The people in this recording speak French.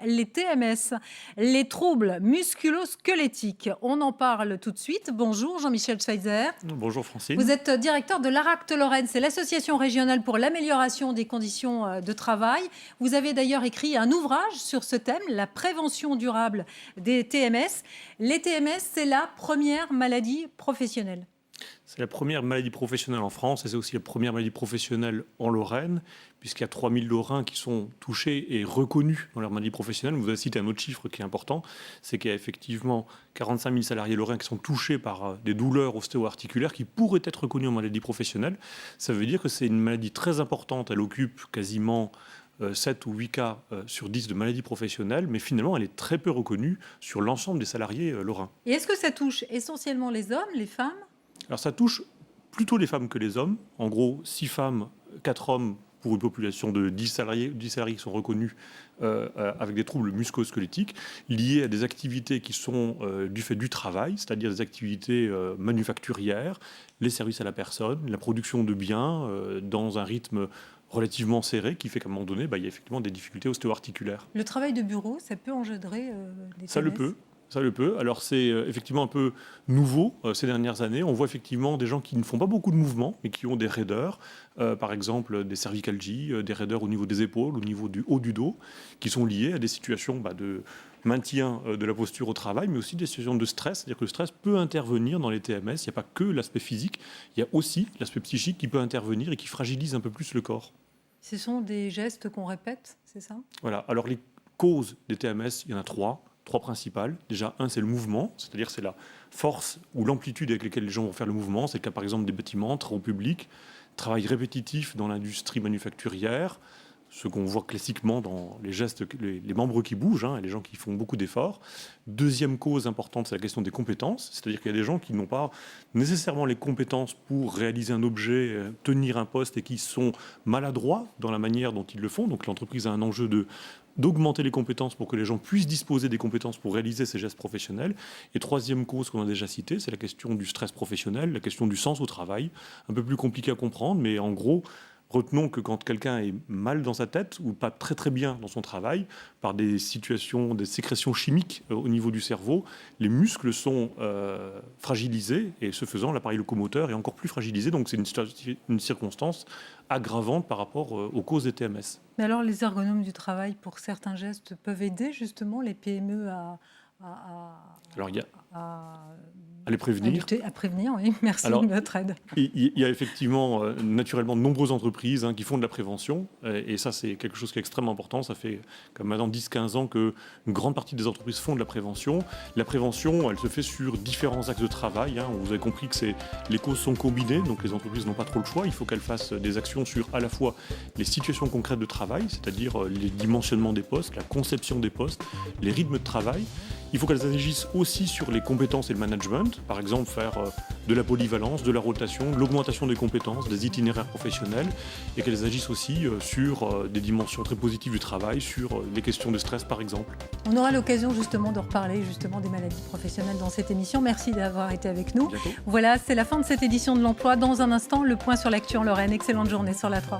les TMS, les troubles musculo-squelettiques. On en parle tout de suite. Bonjour Jean-Michel Schweitzer. Bonjour Francine. Vous êtes directeur de l'ARACT Lorraine, c'est l'association régionale pour l'amélioration des conditions de travail. Vous avez d'ailleurs écrit un ouvrage sur ce thème, la prévention durable des TMS. Les TMS, c'est la première maladie professionnelle. C'est la première maladie professionnelle en France et c'est aussi la première maladie professionnelle en Lorraine, puisqu'il y a 3000 Lorrains qui sont touchés et reconnus dans leur maladie professionnelle. Vous avez cité un autre chiffre qui est important, c'est qu'il y a effectivement 45 000 salariés lorrains qui sont touchés par des douleurs ostéo-articulaires qui pourraient être reconnues en maladie professionnelle. Ça veut dire que c'est une maladie très importante, elle occupe quasiment 7 ou 8 cas sur 10 de maladies professionnelles, mais finalement elle est très peu reconnue sur l'ensemble des salariés lorrains. Et est-ce que ça touche essentiellement les hommes, les femmes ? Alors ça touche plutôt les femmes que les hommes. En gros, 6 femmes, 4 hommes pour une population de 10 salariés qui sont reconnus avec des troubles musculo-squelettiques liés à des activités qui sont du fait du travail, c'est-à-dire des activités manufacturières, les services à la personne, la production de biens dans un rythme relativement serré qui fait qu'à un moment donné, il y a effectivement des difficultés ostéo-articulaires. Le travail de bureau, ça peut engendrer des Ça le TMS ? peut. Ça le peut. Alors c'est effectivement un peu nouveau ces dernières années. On voit effectivement des gens qui ne font pas beaucoup de mouvements, mais qui ont des raideurs, par exemple des cervicalgies, des raideurs au niveau des épaules, au niveau du haut du dos, qui sont liées à des situations de maintien de la posture au travail, mais aussi des situations de stress. C'est-à-dire que le stress peut intervenir dans les TMS. Il n'y a pas que l'aspect physique, il y a aussi l'aspect psychique qui peut intervenir et qui fragilise un peu plus le corps. Ce sont des gestes qu'on répète, c'est ça ? Voilà. Alors les causes des TMS, il y en a trois principales. Déjà, un, c'est le mouvement, c'est-à-dire c'est la force ou l'amplitude avec laquelle les gens vont faire le mouvement. C'est le cas, par exemple, des bâtiments, travaux publics, travail répétitif dans l'industrie manufacturière, ce qu'on voit classiquement dans les gestes, les membres qui bougent, et les gens qui font beaucoup d'efforts. Deuxième cause importante, c'est la question des compétences, c'est-à-dire qu'il y a des gens qui n'ont pas nécessairement les compétences pour réaliser un objet, tenir un poste, et qui sont maladroits dans la manière dont ils le font. Donc l'entreprise a un enjeu d'augmenter les compétences pour que les gens puissent disposer des compétences pour réaliser ces gestes professionnels. Et troisième cause qu'on a déjà citée, c'est la question du stress professionnel, la question du sens au travail, un peu plus compliqué à comprendre, mais en gros, retenons que quand quelqu'un est mal dans sa tête ou pas très très bien dans son travail, par des situations, des sécrétions chimiques au niveau du cerveau, les muscles sont fragilisés et ce faisant, l'appareil locomoteur est encore plus fragilisé. Donc c'est une circonstance aggravante par rapport aux causes des TMS. Mais alors les ergonomes du travail, pour certains gestes, peuvent aider justement les PME Alors il y a à les prévenir. À prévenir, oui. Merci Alors, de votre aide. Il y a effectivement, naturellement, de nombreuses entreprises qui font de la prévention. Et ça, c'est quelque chose qui est extrêmement important. Ça fait comme maintenant 10-15 ans qu'une grande partie des entreprises font de la prévention. La prévention, elle se fait sur différents axes de travail. Vous avez compris que les causes sont combinées, donc les entreprises n'ont pas trop le choix. Il faut qu'elles fassent des actions sur à la fois les situations concrètes de travail, c'est-à-dire les dimensionnements des postes, la conception des postes, les rythmes de travail. Il faut qu'elles agissent aussi sur les compétences et le management, par exemple faire de la polyvalence, de la rotation, de l'augmentation des compétences, des itinéraires professionnels, et qu'elles agissent aussi sur des dimensions très positives du travail, sur les questions de stress par exemple. On aura l'occasion justement de reparler justement des maladies professionnelles dans cette émission. Merci d'avoir été avec nous. Bientôt. Voilà, c'est la fin de cette édition de l'Emploi. Dans un instant, le point sur l'actu en Lorraine. Excellente journée sur la 3.